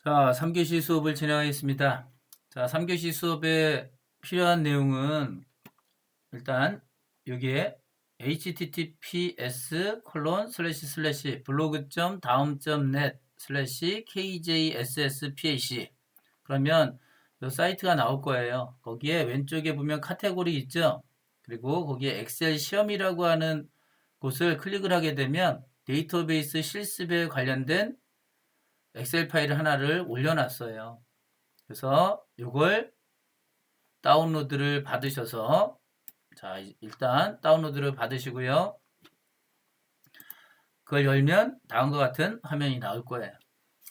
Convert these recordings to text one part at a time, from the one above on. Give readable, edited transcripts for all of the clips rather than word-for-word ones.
자, 3교시 수업을 진행하겠습니다. 자, 3교시 수업에 필요한 내용은 일단 여기에 https://blog.daum.net/kjsspac 그러면 이 사이트가 나올 거예요. 거기에 왼쪽에 보면 카테고리 있죠? 그리고 거기에 엑셀 시험이라고 하는 곳을 클릭을 하게 되면 데이터베이스 실습에 관련된 엑셀 파일 하나를 올려놨어요. 그래서 이걸 다운로드를 받으셔서 자, 일단 다운로드를 받으시고요. 그걸 열면 다음과 같은 화면이 나올 거예요.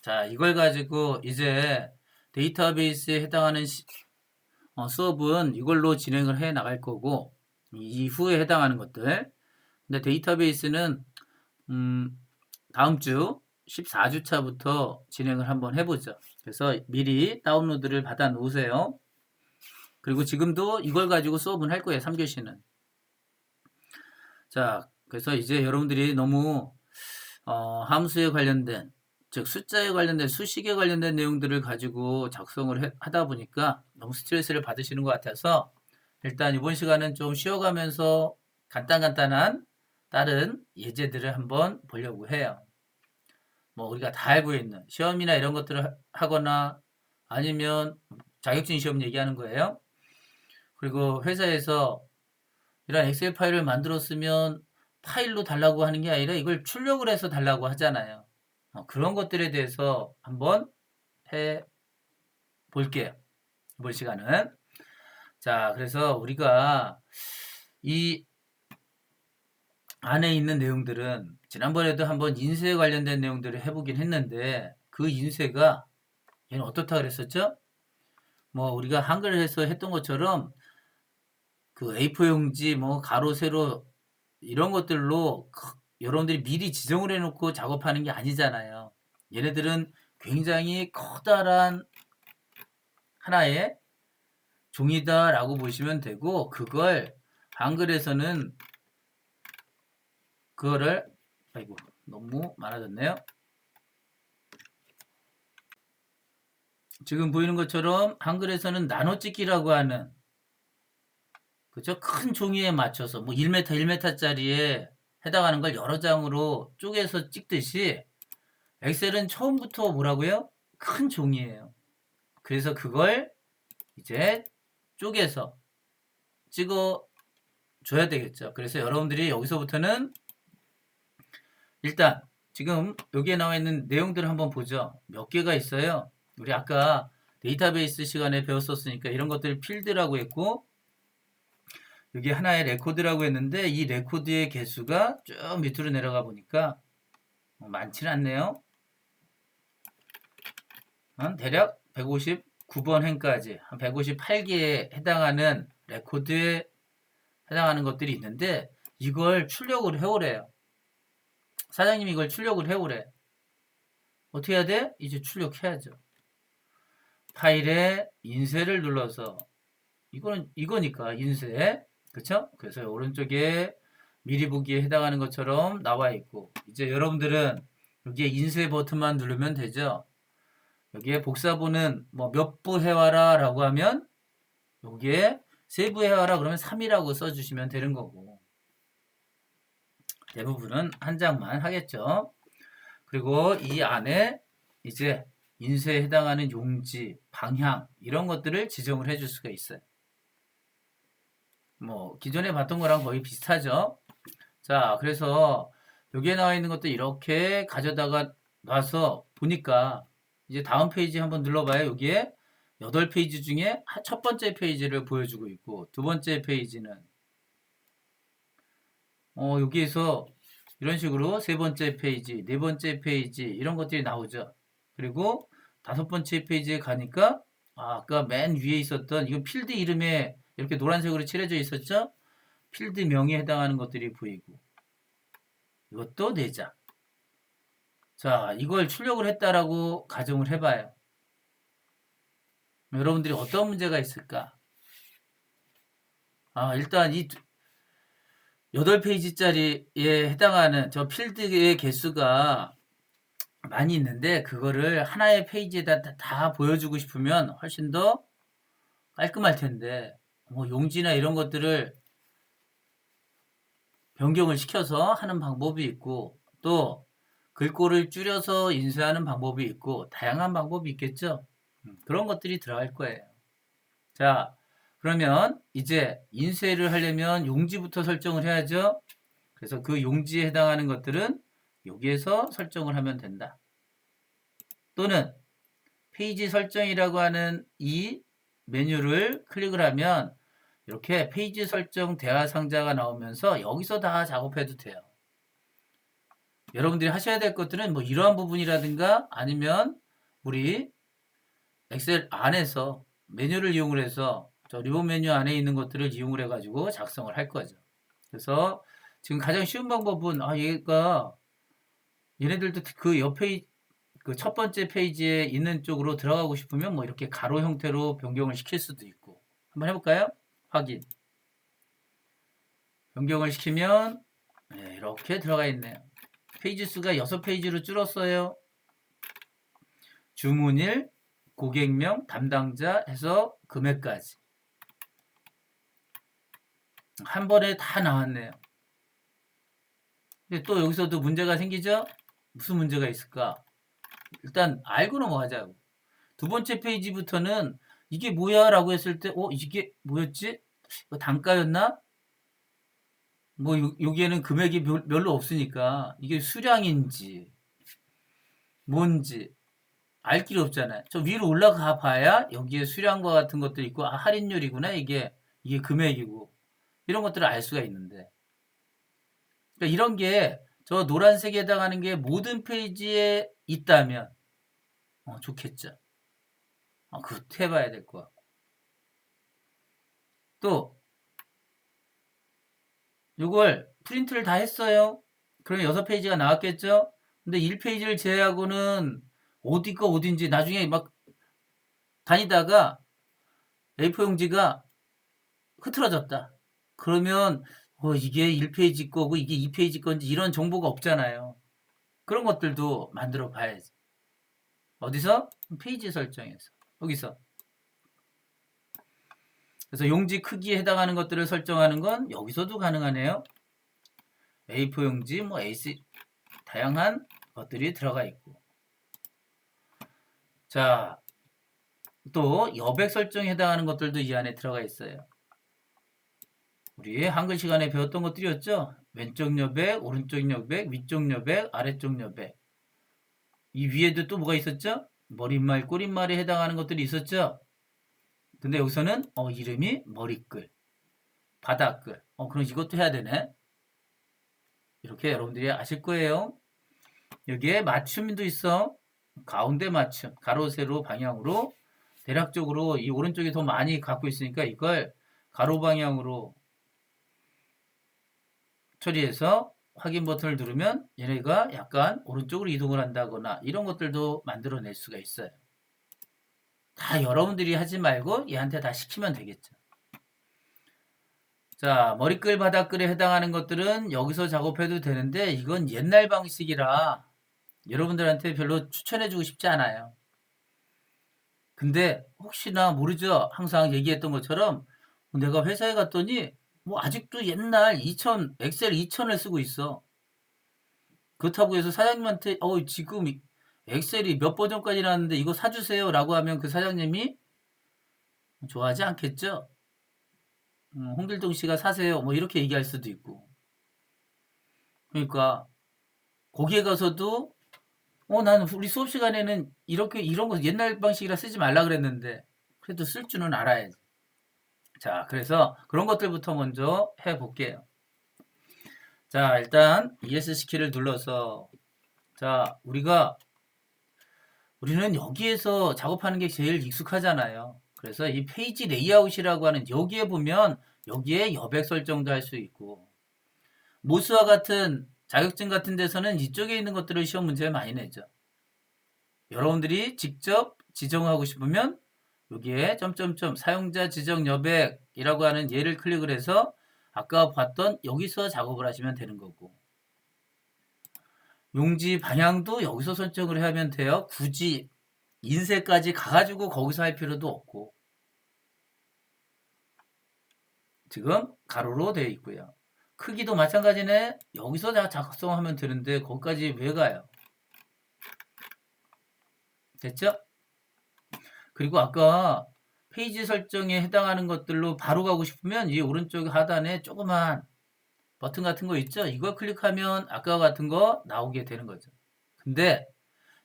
자, 이걸 가지고 이제 데이터베이스에 해당하는 수업은 이걸로 진행을 해 나갈 거고 이후에 해당하는 것들. 근데 데이터베이스는 다음 주 14주차부터 진행을 한번 해보죠. 그래서 미리 다운로드를 받아 놓으세요. 그리고 지금도 이걸 가지고 수업은 할 거예요. 3교시는. 자, 그래서 이제 여러분들이 너무 함수에 관련된, 즉 숫자에 관련된, 수식에 관련된 내용들을 가지고 작성을 하다 보니까 너무 스트레스를 받으시는 것 같아서 일단 이번 시간은 좀 쉬어가면서 간단한 다른 예제들을 한번 보려고 해요. 뭐 우리가 다 알고 있는 시험이나 이런 것들을 하거나 아니면 자격증 시험 얘기하는 거예요. 그리고 회사에서 이런 엑셀 파일을 만들었으면 파일로 달라고 하는 게 아니라 이걸 출력을 해서 달라고 하잖아요. 그런 것들에 대해서 한번 해 볼게요. 이번 시간은. 자, 그래서 우리가 이 안에 있는 내용들은 지난번에도 한번 인쇄에 관련된 내용들을 해보긴 했는데 그 인쇄가 얘는 어떻다 그랬었죠? 뭐 우리가 한글에서 했던 것처럼 그 A4 용지 뭐 가로 세로 이런 것들로 여러분들이 미리 지정을 해놓고 작업하는 게 아니잖아요. 얘네들은 굉장히 커다란 하나의 종이다라고 보시면 되고 그걸 한글에서는 그거를 아이고 너무 많아졌네요. 지금 보이는 것처럼 한글에서는 나눠찍기라고 하는 그죠? 큰 종이에 맞춰서 뭐 1m, 1m짜리에 해당하는 걸 여러 장으로 쪼개서 찍듯이 엑셀은 처음부터 뭐라고요? 큰 종이에요. 그래서 그걸 이제 쪼개서 찍어 줘야 되겠죠. 그래서 여러분들이 여기서부터는 일단 지금 여기에 나와 있는 내용들을 한번 보죠. 몇 개가 있어요. 우리 아까 데이터베이스 시간에 배웠었으니까 이런 것들 필드라고 했고 여기 하나의 레코드라고 했는데 이 레코드의 개수가 쭉 밑으로 내려가 보니까 많지는 않네요. 대략 159번 행까지 한 158개에 해당하는 레코드에 해당하는 것들이 있는데 이걸 출력을 해오래요. 사장님이 이걸 출력을 해오래. 어떻게 해야 돼? 이제 출력해야죠. 파일에 인쇄를 눌러서 이거니까 인쇄 그쵸? 그래서 오른쪽에 미리 보기에 해당하는 것처럼 나와 있고 이제 여러분들은 여기에 인쇄 버튼만 누르면 되죠. 여기에 복사본은 뭐 몇 부 해와라 라고 하면 여기에 세부 해와라 그러면 3이라고 써주시면 되는 거고 대부분은 한 장만 하겠죠. 그리고 이 안에 이제 인쇄에 해당하는 용지, 방향 이런 것들을 지정을 해줄 수가 있어요. 뭐 기존에 봤던 거랑 거의 비슷하죠. 자, 그래서 여기에 나와 있는 것도 이렇게 가져다가 놔서 보니까 이제 다음 페이지 한번 눌러봐요. 여기에 8페이지 중에 첫 번째 페이지를 보여주고 있고 두 번째 페이지는 여기에서 이런 식으로 세 번째 페이지, 네 번째 페이지 이런 것들이 나오죠. 그리고 다섯 번째 페이지에 가니까 아까 맨 위에 있었던 이건 필드 이름에 이렇게 노란색으로 칠해져 있었죠. 필드명에 해당하는 것들이 보이고 이것도 4장. 자, 이걸 출력을 했다라고 가정을 해봐요. 여러분들이 어떤 문제가 있을까? 일단 이 8페이지짜리에 해당하는 저 필드의 개수가 많이 있는데 그거를 하나의 페이지에다 다 보여주고 싶으면 훨씬 더 깔끔할 텐데 뭐 용지나 이런 것들을 변경을 시켜서 하는 방법이 있고 또 글꼴을 줄여서 인쇄하는 방법이 있고 다양한 방법이 있겠죠. 그런 것들이 들어갈 거예요. 자, 그러면 이제 인쇄를 하려면 용지부터 설정을 해야죠. 그래서 그 용지에 해당하는 것들은 여기에서 설정을 하면 된다. 또는 페이지 설정이라고 하는 이 메뉴를 클릭을 하면 이렇게 페이지 설정 대화 상자가 나오면서 여기서 다 작업해도 돼요. 여러분들이 하셔야 될 것들은 뭐 이러한 부분이라든가 아니면 우리 엑셀 안에서 메뉴를 이용을 해서 저 리본 메뉴 안에 있는 것들을 이용을 해가지고 작성을 할 거죠. 그래서 지금 가장 쉬운 방법은 얘가 얘네들도 그 옆에 그 첫 번째 페이지에 있는 쪽으로 들어가고 싶으면 뭐 이렇게 가로 형태로 변경을 시킬 수도 있고 한번 해볼까요? 확인. 변경을 시키면 네, 이렇게 들어가 있네요. 페이지 수가 6페이지로 줄었어요. 주문일, 고객명, 담당자 해서 금액까지 한 번에 다 나왔네요. 근데 또 여기서도 문제가 생기죠? 무슨 문제가 있을까? 일단 알고 넘어가자고. 두 번째 페이지부터는 이게 뭐야? 라고 했을 때 이게 뭐였지? 이거 단가였나? 뭐 여기에는 금액이 별로 없으니까 이게 수량인지 뭔지 알 길이 없잖아요. 저 위로 올라가 봐야 여기에 수량과 같은 것도 있고 할인율이구나 이게 금액이고 이런 것들을 알 수가 있는데 그러니까 이런 게 저 노란색에 해당하는 게 모든 페이지에 있다면 좋겠죠. 그것도 해봐야 될 것 같고 또 이걸 프린트를 다 했어요. 그러면 6페이지가 나왔겠죠? 근데 1페이지를 제외하고는 어디가 어딘지 나중에 막 다니다가 A4 용지가 흐트러졌다. 그러면 이게 1페이지 거고 이게 2페이지 건지 이런 정보가 없잖아요. 그런 것들도 만들어 봐야지. 어디서? 페이지 설정에서. 여기서. 그래서 용지 크기에 해당하는 것들을 설정하는 건 여기서도 가능하네요. A4 용지, 뭐 A4 다양한 것들이 들어가 있고. 자, 또 여백 설정에 해당하는 것들도 이 안에 들어가 있어요. 우리 한글 시간에 배웠던 것들이었죠. 왼쪽 여백, 오른쪽 여백, 위쪽 여백, 아래쪽 여백. 이 위에도 또 뭐가 있었죠? 머릿말, 꼬릿말에 해당하는 것들이 있었죠. 근데 여기서는 이름이 머리글, 바닥글. 그럼 이것도 해야 되네. 이렇게 여러분들이 아실 거예요. 여기에 맞춤도 있어. 가운데 맞춤, 가로, 세로 방향으로 대략적으로 이 오른쪽이 더 많이 갖고 있으니까 이걸 가로 방향으로 처리해서 확인 버튼을 누르면 얘네가 약간 오른쪽으로 이동을 한다거나 이런 것들도 만들어낼 수가 있어요. 다 여러분들이 하지 말고 얘한테 다 시키면 되겠죠. 자, 머리글, 바닥글에 해당하는 것들은 여기서 작업해도 되는데 이건 옛날 방식이라 여러분들한테 별로 추천해주고 싶지 않아요. 근데 혹시나 모르죠? 항상 얘기했던 것처럼 내가 회사에 갔더니 뭐 아직도 옛날 엑셀 2000을 쓰고 있어. 그렇다고 해서 사장님한테 지금 엑셀이 몇 버전까지 나왔는데 이거 사주세요 라고 하면 그 사장님이 좋아하지 않겠죠? 홍길동 씨가 사세요 뭐 이렇게 얘기할 수도 있고 그러니까 거기에 가서도 나는 우리 수업 시간에는 이런 거 옛날 방식이라 쓰지 말라 그랬는데 그래도 쓸 줄은 알아야지. 자, 그래서 그런 것들부터 먼저 해볼게요. 자, 일단 ESC 키를 눌러서 자, 우리는 여기에서 작업하는 게 제일 익숙하잖아요. 그래서 이 페이지 레이아웃이라고 하는 여기에 보면 여기에 여백 설정도 할 수 있고 모스와 같은 자격증 같은 데서는 이쪽에 있는 것들을 시험 문제에 많이 내죠. 여러분들이 직접 지정하고 싶으면 여기에 점점점 사용자 지정 여백이라고 하는 얘를 클릭을 해서 아까 봤던 여기서 작업을 하시면 되는 거고 용지 방향도 여기서 설정을 하면 돼요. 굳이 인쇄까지 가가지고 거기서 할 필요도 없고. 지금 가로로 되어 있고요. 크기도 마찬가지네. 여기서 다 작성하면 되는데 거기까지 왜 가요? 됐죠? 그리고 아까 페이지 설정에 해당하는 것들로 바로 가고 싶으면 이 오른쪽 하단에 조그만 버튼 같은 거 있죠? 이걸 클릭하면 아까 같은 거 나오게 되는 거죠. 근데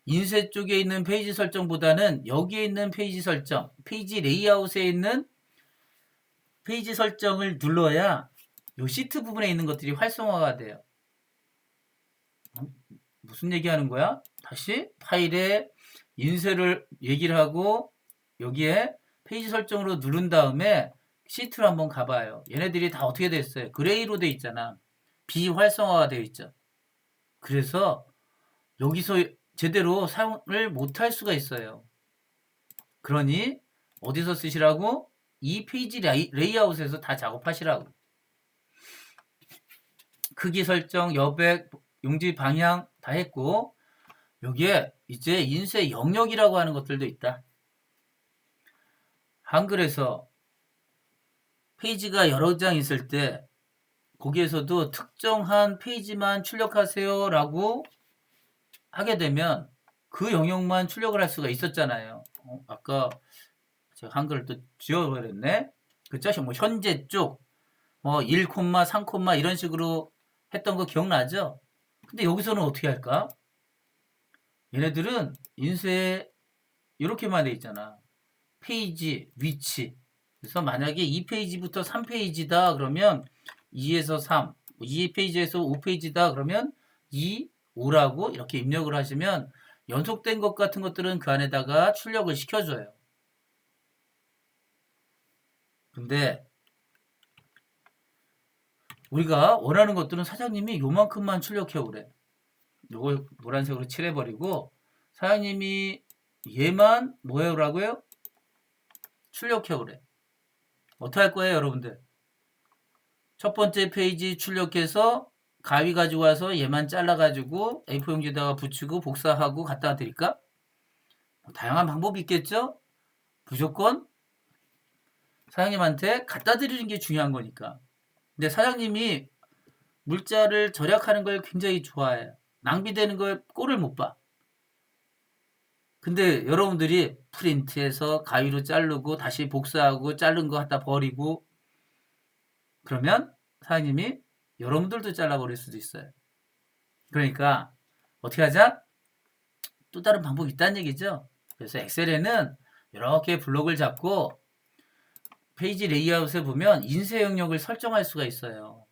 인쇄 쪽에 있는 페이지 설정보다는 여기에 있는 페이지 설정, 페이지 레이아웃에 있는 페이지 설정을 눌러야 요 시트 부분에 있는 것들이 활성화가 돼요. 무슨 얘기하는 거야? 다시 파일에 인쇄를 얘기를 하고 여기에 페이지 설정으로 누른 다음에 시트로 한번 가봐요. 얘네들이 다 어떻게 됐어요? 그레이로 돼 있잖아. 비활성화가 되어 있죠. 그래서 여기서 제대로 사용을 못할 수가 있어요. 그러니 어디서 쓰시라고? 이 페이지 레이아웃에서 다 작업하시라고. 크기 설정, 여백, 용지 방향 다 했고 여기에 이제 인쇄 영역이라고 하는 것들도 있다. 한글에서 페이지가 여러 장 있을 때 거기에서도 특정한 페이지만 출력하세요 라고 하게 되면 그 영역만 출력을 할 수가 있었잖아요. 아까 제가 한글을 또 지워버렸네. 그쵸? 뭐 현재 쪽, 뭐 1, 3, 이런 식으로 했던 거 기억나죠? 근데 여기서는 어떻게 할까? 얘네들은 인쇄 이렇게만 돼 있잖아. 페이지, 위치. 그래서 만약에 2페이지부터 3페이지다 그러면 2에서 3, 2페이지에서 5페이지다 그러면 2, 5라고 이렇게 입력을 하시면 연속된 것 같은 것들은 그 안에다가 출력을 시켜줘요. 근데 우리가 원하는 것들은 사장님이 요만큼만 출력해 오래. 요걸 노란색으로 칠해버리고 사장님이 얘만 뭐 해오라고요? 출력해 오래. 어떻게 할 거예요, 여러분들? 첫 번째 페이지 출력해서 가위 가지고 와서 얘만 잘라가지고 A4 용지에다가 붙이고 복사하고 갖다 드릴까? 다양한 방법이 있겠죠? 무조건 사장님한테 갖다 드리는 게 중요한 거니까. 근데 사장님이 물자를 절약하는 걸 굉장히 좋아해요. 낭비되는 걸 꼴을 못 봐. 근데 여러분들이 프린트해서 가위로 자르고 다시 복사하고 자른 거 갖다 버리고 그러면 사장님이 여러분들도 잘라버릴 수도 있어요. 그러니까 어떻게 하자? 또 다른 방법이 있다는 얘기죠. 그래서 엑셀에는 이렇게 블록을 잡고 페이지 레이아웃에 보면 인쇄 영역을 설정할 수가 있어요.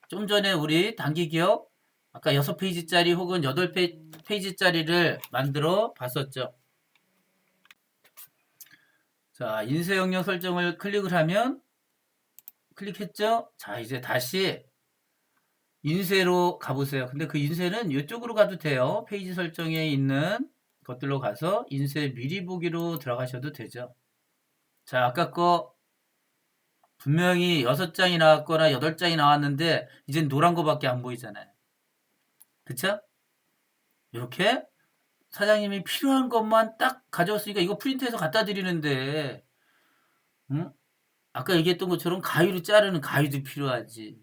좀 전에 우리 단기 기억 아까 6페이지짜리 혹은 8페이지짜리를 만들어 봤었죠. 자, 인쇄 영역 설정을 클릭을 하면 클릭했죠? 자, 이제 다시 인쇄로 가보세요. 근데 그 인쇄는 이쪽으로 가도 돼요. 페이지 설정에 있는 것들로 가서 인쇄 미리 보기로 들어가셔도 되죠. 자, 아까 거 분명히 6장이 나왔거나 8장이 나왔는데 이젠 노란 거밖에 안 보이잖아요. 그쵸? 이렇게 사장님이 필요한 것만 딱 가져왔으니까 이거 프린트해서 갖다 드리는데 응? 아까 얘기했던 것처럼 가위로 자르는 가위도 필요하지.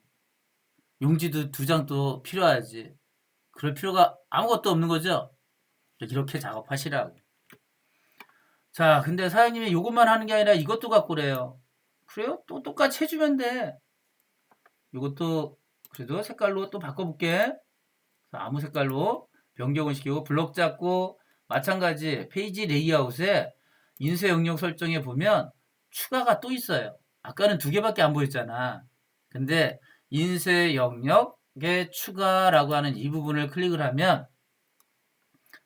용지도 2장 또 필요하지. 그럴 필요가 아무것도 없는 거죠. 이렇게 작업하시라고. 자, 근데 사장님이 이것만 하는 게 아니라 이것도 갖고 그래요. 그래요? 또 똑같이 해주면 돼. 이것도 그래도 색깔로 또 바꿔볼게. 아무 색깔로 변경을 시키고 블록 잡고 마찬가지 페이지 레이아웃에 인쇄 영역 설정에 보면 추가가 또 있어요. 아까는 2개밖에 안 보였잖아. 근데 인쇄 영역에 추가라고 하는 이 부분을 클릭을 하면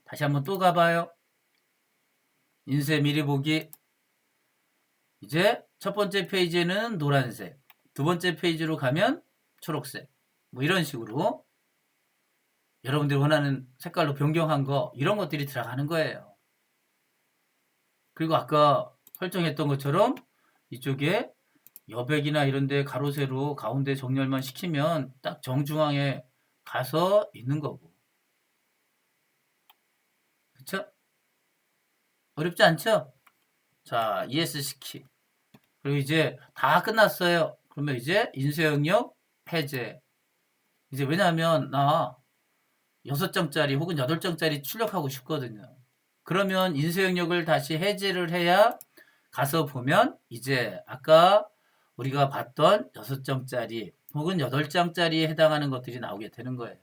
다시 한번 또 가봐요. 인쇄 미리 보기. 이제 첫 번째 페이지에는 노란색, 두 번째 페이지로 가면 초록색. 뭐 이런 식으로 여러분들이 원하는 색깔로 변경한 거 이런 것들이 들어가는 거예요. 그리고 아까 설정했던 것처럼 이쪽에 여백이나 이런 데 가로 세로 가운데 정렬만 시키면 딱 정중앙에 가서 있는 거고. 그쵸? 어렵지 않죠? 자, ES시키. 그리고 이제 다 끝났어요. 그러면 이제 인쇄 영역 해제. 이제 왜냐하면 나 6장짜리 혹은 8장짜리 출력하고 싶거든요. 그러면 인쇄 영역을 다시 해제를 해야 가서 보면 이제 아까 우리가 봤던 6장짜리 혹은 8장짜리에 해당하는 것들이 나오게 되는 거예요.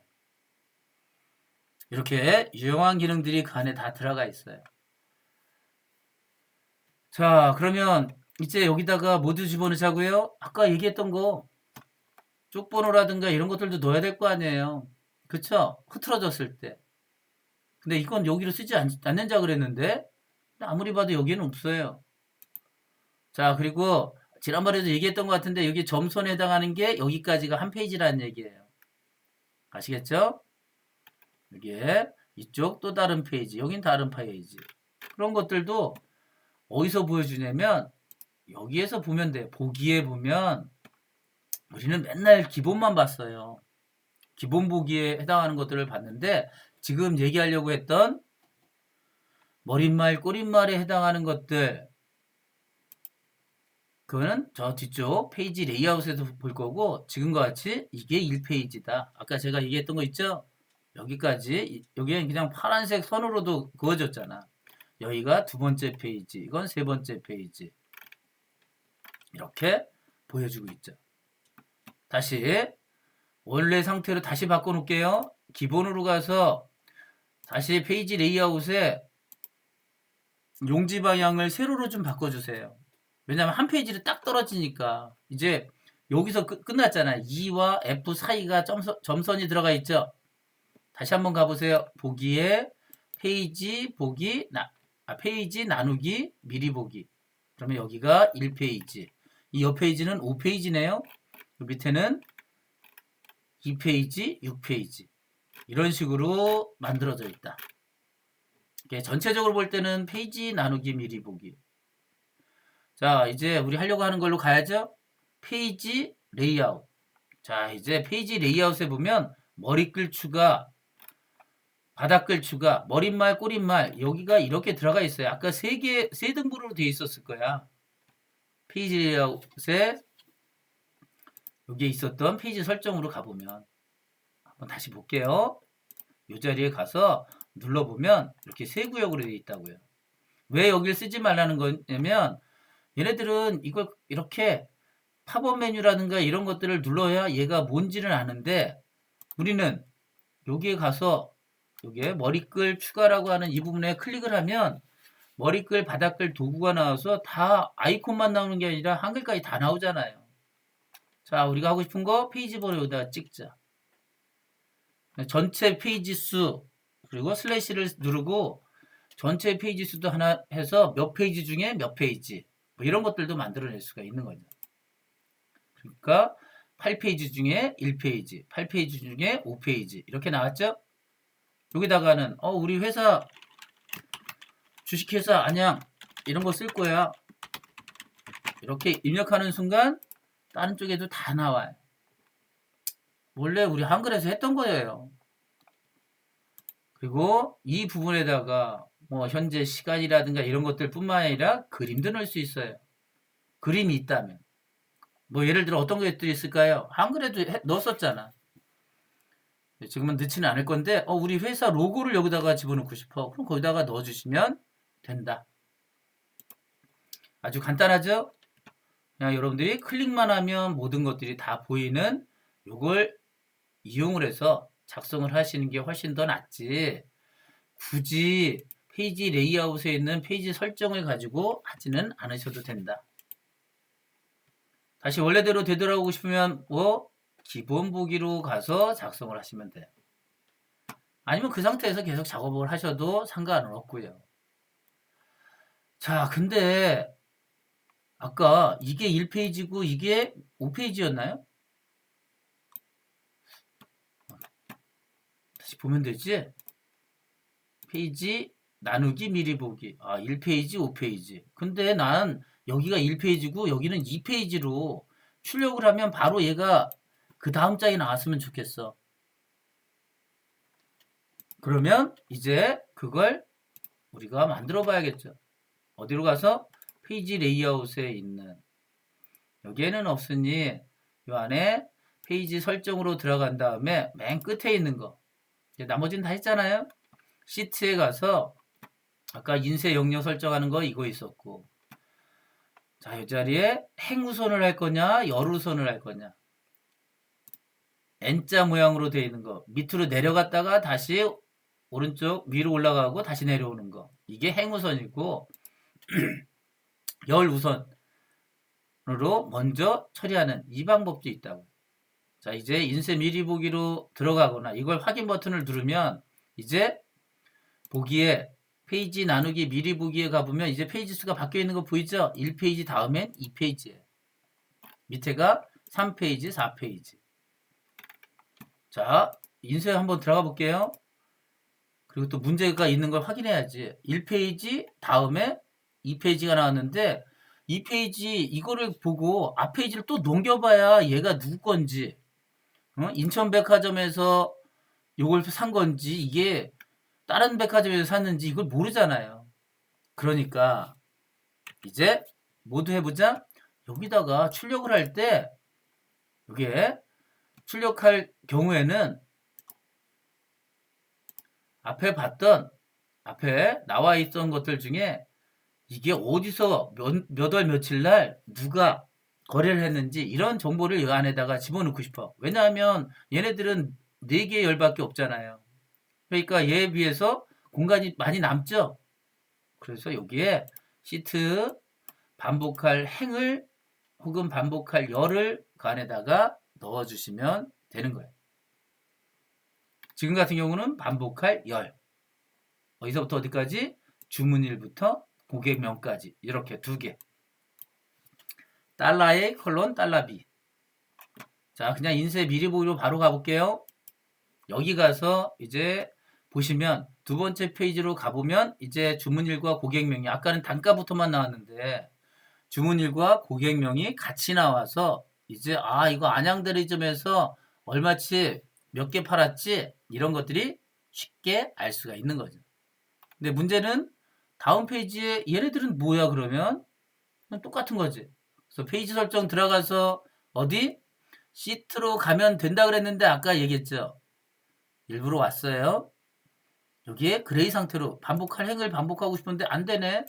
이렇게 유용한 기능들이 그 안에 다 들어가 있어요. 자, 그러면 이제 여기다가 모두 집어넣자고요. 아까 얘기했던 거 쪽번호라든가 이런 것들도 넣어야 될 거 아니에요. 그쵸? 흐트러졌을 때. 근데 이건 여기로 쓰지 않는자 그랬는데 아무리 봐도 여기는 없어요. 자, 그리고 지난번에도 얘기했던 것 같은데 여기 점선에 해당하는 게 여기까지가 한 페이지라는 얘기예요. 아시겠죠? 여기에 이쪽 또 다른 페이지, 여긴 다른 페이지. 그런 것들도 어디서 보여주냐면 여기에서 보면 돼요. 보기에 보면 우리는 맨날 기본만 봤어요. 기본 보기에 해당하는 것들을 봤는데 지금 얘기하려고 했던 머릿말, 꼬릿말에 해당하는 것들 그거는 저 뒤쪽 페이지 레이아웃에서 볼 거고 지금과 같이 이게 1페이지다. 아까 제가 얘기했던 거 있죠? 여기까지 여기는 그냥 파란색 선으로도 그어졌잖아. 여기가 두 번째 페이지, 이건 세 번째 페이지. 이렇게 보여주고 있죠. 다시 원래 상태로 다시 바꿔놓을게요. 기본으로 가서 다시 페이지 레이아웃에 용지 방향을 세로로 좀 바꿔주세요. 왜냐하면 한 페이지를 딱 떨어지니까 이제 여기서 끝났잖아요. E와 F 사이가 점선이 들어가 있죠. 다시 한번 가보세요. 보기에 페이지 보기 페이지 나누기 미리 보기. 그러면 여기가 1페이지. 이 옆 페이지는 5페이지네요. 밑에는 2페이지, 6페이지. 이런 식으로 만들어져 있다. 전체적으로 볼 때는 페이지 나누기 미리 보기. 자, 이제 우리 하려고 하는 걸로 가야죠. 페이지 레이아웃. 자, 이제 페이지 레이아웃에 보면 머리글 추가, 바닥글 추가, 머릿말, 꼬릿말 여기가 이렇게 들어가 있어요. 아까 세 등분으로 되어 있었을 거야. 페이지 레이아웃에 여기에 있었던 페이지 설정으로 가보면 한번 다시 볼게요. 이 자리에 가서 눌러보면 이렇게 세 구역으로 되어 있다고요. 왜 여기를 쓰지 말라는 거냐면 얘네들은 이걸 이렇게 팝업 메뉴라든가 이런 것들을 눌러야 얘가 뭔지를 아는데 우리는 여기에 가서 여기에 머리글 추가라고 하는 이 부분에 클릭을 하면 머리글, 바닥글 도구가 나와서 다 아이콘만 나오는 게 아니라 한글까지 다 나오잖아요. 자, 우리가 하고 싶은 거 페이지 번호 여기다가 찍자. 전체 페이지 수 그리고 슬래시를 누르고 전체 페이지 수도 하나 해서 몇 페이지 중에 몇 페이지 뭐 이런 것들도 만들어낼 수가 있는 거죠. 그러니까 8페이지 중에 1페이지, 8페이지 중에 5페이지 이렇게 나왔죠? 여기다가는 우리 회사 주식회사 안양 이런 거 쓸 거야. 이렇게 입력하는 순간 다른 쪽에도 다 나와요. 원래 우리 한글에서 했던 거예요. 그리고 이 부분에다가 뭐 현재 시간이라든가 이런 것들 뿐만 아니라 그림도 넣을 수 있어요. 그림이 있다면. 뭐 예를 들어 어떤 것들이 있을까요? 한글에도 넣었었잖아. 지금은 넣지는 않을 건데 우리 회사 로고를 여기다가 집어넣고 싶어. 그럼 거기다가 넣어주시면 된다. 아주 간단하죠? 그냥 여러분들이 클릭만 하면 모든 것들이 다 보이는 요걸 이용을 해서 작성을 하시는 게 훨씬 더 낫지. 굳이 페이지 레이아웃에 있는 페이지 설정을 가지고 하지는 않으셔도 된다. 다시 원래대로 되돌아오고 싶으면 기본 보기로 가서 작성을 하시면 돼요. 아니면 그 상태에서 계속 작업을 하셔도 상관은 없고요. 자, 근데 아까 이게 1페이지고 이게 5페이지였나요? 다시 보면 되지? 페이지 나누기 미리 보기. 1페이지, 5페이지. 근데 난 여기가 1페이지고 여기는 2페이지로 출력을 하면 바로 얘가 그 다음 장이 나왔으면 좋겠어. 그러면 이제 그걸 우리가 만들어 봐야겠죠. 어디로 가서 페이지 레이아웃에 있는 여기에는 없으니 이 안에 페이지 설정으로 들어간 다음에 맨 끝에 있는 거 나머지는 다 했잖아요. 시트에 가서 아까 인쇄 영역 설정하는 거 이거 있었고 자, 이 자리에 행우선을 할 거냐 열우선을 할 거냐 N자 모양으로 되어 있는 거 밑으로 내려갔다가 다시 오른쪽 위로 올라가고 다시 내려오는 거 이게 행우선이고 열우선으로 먼저 처리하는 이 방법도 있다고. 자, 이제 인쇄 미리 보기로 들어가거나 이걸 확인 버튼을 누르면 이제 보기에 페이지 나누기 미리 보기에 가보면 이제 페이지 수가 바뀌어 있는 거 보이죠? 1페이지 다음엔 2페이지에 밑에가 3페이지, 4페이지. 자, 인쇄 한번 들어가 볼게요. 그리고 또 문제가 있는 걸 확인해야지. 1페이지 다음에 2페이지가 나왔는데 2페이지 이거를 보고 앞 페이지를 또 넘겨봐야 얘가 누구 건지 인천백화점에서 이걸 산 건지 이게 다른 백화점에서 샀는지 이걸 모르잖아요. 그러니까 이제 모두 해보자. 여기다가 출력을 할 때 여기에 출력할 경우에는 앞에 봤던 앞에 나와 있던 것들 중에 이게 어디서 몇 월 며칠 날 누가 거래를 했는지 이런 정보를 이 안에다가 집어넣고 싶어. 왜냐하면 얘네들은 4개의 열밖에 없잖아요. 그러니까 얘에 비해서 공간이 많이 남죠. 그래서 여기에 시트 반복할 행을 혹은 반복할 열을 그 안에다가 넣어주시면 되는 거예요. 지금 같은 경우는 반복할 열. 어디서부터 어디까지? 주문일부터 고객명까지 이렇게 2개. 달러 A 콜론 달러 B. 자, 그냥 인쇄 미리 보기로 바로 가볼게요. 여기 가서 이제 보시면 두 번째 페이지로 가보면 이제 주문일과 고객명이 아까는 단가부터만 나왔는데 주문일과 고객명이 같이 나와서 이제 이거 안양대리점에서 얼마치 몇 개 팔았지 이런 것들이 쉽게 알 수가 있는 거죠. 근데 문제는 다음 페이지에 얘네들은 뭐야 그러면 똑같은 거지. 그래서 페이지 설정 들어가서 어디 시트로 가면 된다 그랬는데 아까 얘기했죠. 일부러 왔어요. 여기에 그레이 상태로 반복할 행을 반복하고 싶은데 안 되네.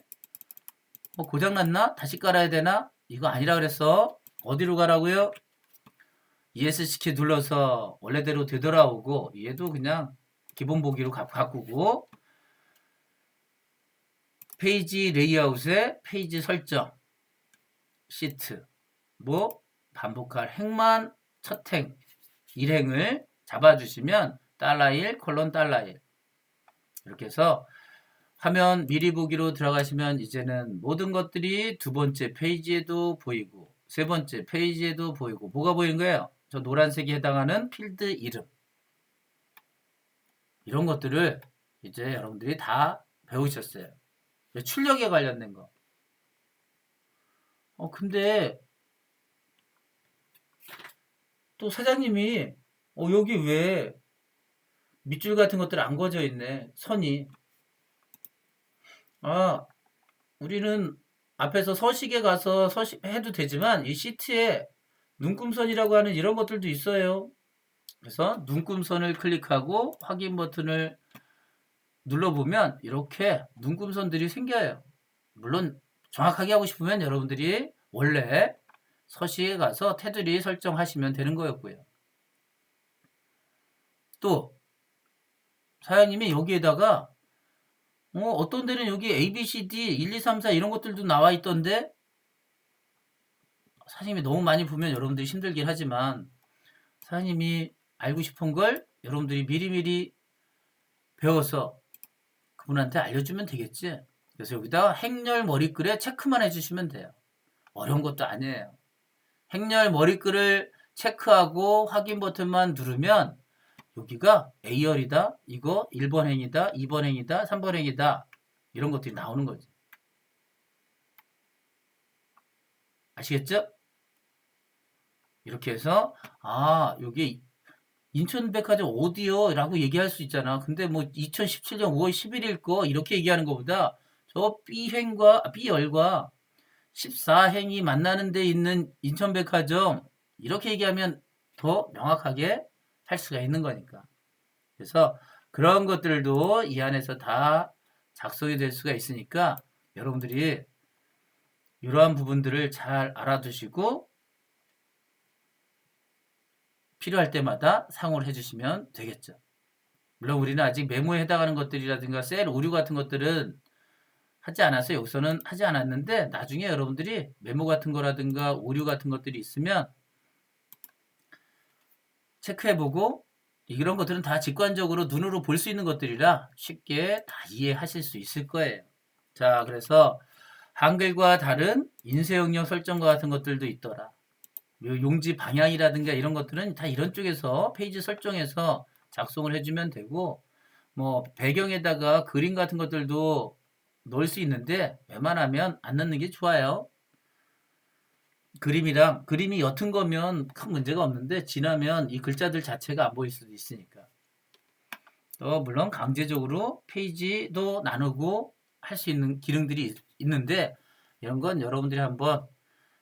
고장났나? 다시 깔아야 되나? 이거 아니라 그랬어. 어디로 가라고요? ESC 키 눌러서 원래대로 되돌아오고 얘도 그냥 기본 보기로 바꾸고 페이지 레이아웃에 페이지 설정 시트 뭐 반복할 행만 첫 행 1행을 잡아주시면 $1 콜론 $1 이렇게 해서 화면 미리 보기로 들어가시면 이제는 모든 것들이 두 번째 페이지에도 보이고 세 번째 페이지에도 보이고 뭐가 보이는 거예요? 저 노란색에 해당하는 필드 이름 이런 것들을 이제 여러분들이 다 배우셨어요. 출력에 관련된 거. 근데 또 사장님이 여기 왜 밑줄 같은 것들 안 그어져 있네. 선이. 우리는 앞에서 서식에 가서 해도 되지만 이 시트에 눈금선이라고 하는 이런 것들도 있어요. 그래서 눈금선을 클릭하고 확인 버튼을 눌러보면 이렇게 눈금선들이 생겨요. 물론 정확하게 하고 싶으면 여러분들이 원래 서식에 가서 테두리 설정하시면 되는 거였고요. 또 사장님이 여기에다가 어떤 데는 여기 A, B, C, D, 1, 2, 3, 4 이런 것들도 나와 있던데 사장님이 너무 많이 보면 여러분들이 힘들긴 하지만 사장님이 알고 싶은 걸 여러분들이 미리미리 배워서 그분한테 알려주면 되겠지. 그래서 여기다 행렬 머리글에 체크만 해주시면 돼요. 어려운 것도 아니에요. 행렬 머리글을 체크하고 확인 버튼만 누르면 여기가 A열이다. 이거 1번 행이다. 2번 행이다. 3번 행이다. 이런 것들이 나오는 거지. 아시겠죠? 이렇게 해서 여기 인천백화점 어디요?라고 얘기할 수 있잖아. 근데 뭐 2017년 5월 11일 거 이렇게 얘기하는 것보다 저 B열과 14행이 만나는 데 있는 인천백화점 이렇게 얘기하면 더 명확하게 할 수가 있는 거니까. 그래서 그런 것들도 이 안에서 다 작성이 될 수가 있으니까 여러분들이 이러한 부분들을 잘 알아두시고 필요할 때마다 상호를 해주시면 되겠죠. 물론 우리는 아직 메모에 해당하는 것들이라든가 셀 오류 같은 것들은 하지 않았어요. 여기서는 하지 않았는데 나중에 여러분들이 메모 같은 거라든가 오류 같은 것들이 있으면 체크해보고 이런 것들은 다 직관적으로 눈으로 볼 수 있는 것들이라 쉽게 다 이해하실 수 있을 거예요. 자, 그래서 한글과 다른 인쇄 영역 설정과 같은 것들도 있더라. 용지 방향이라든가 이런 것들은 다 이런 쪽에서 페이지 설정해서 작성을 해주면 되고 뭐 배경에다가 그림 같은 것들도 넣을 수 있는데 웬만하면 안 넣는 게 좋아요. 그림이 옅은 거면 큰 문제가 없는데 진하면 이 글자들 자체가 안 보일 수도 있으니까. 또 물론 강제적으로 페이지도 나누고 할 수 있는 기능들이 있는데 이런 건 여러분들이 한번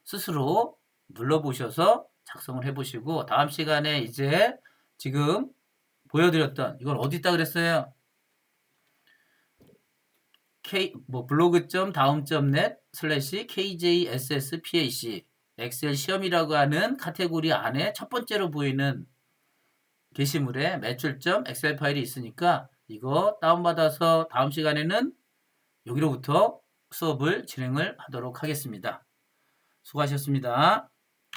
스스로 눌러보셔서 작성을 해보시고 다음 시간에 이제 지금 보여드렸던 이걸 어디 있다 그랬어요? blog.daum.net/kjsspac 엑셀 시험이라고 하는 카테고리 안에 첫 번째로 보이는 게시물에 매출점 엑셀 파일이 있으니까 이거 다운받아서 다음 시간에는 여기로부터 수업을 진행을 하도록 하겠습니다. 수고하셨습니다.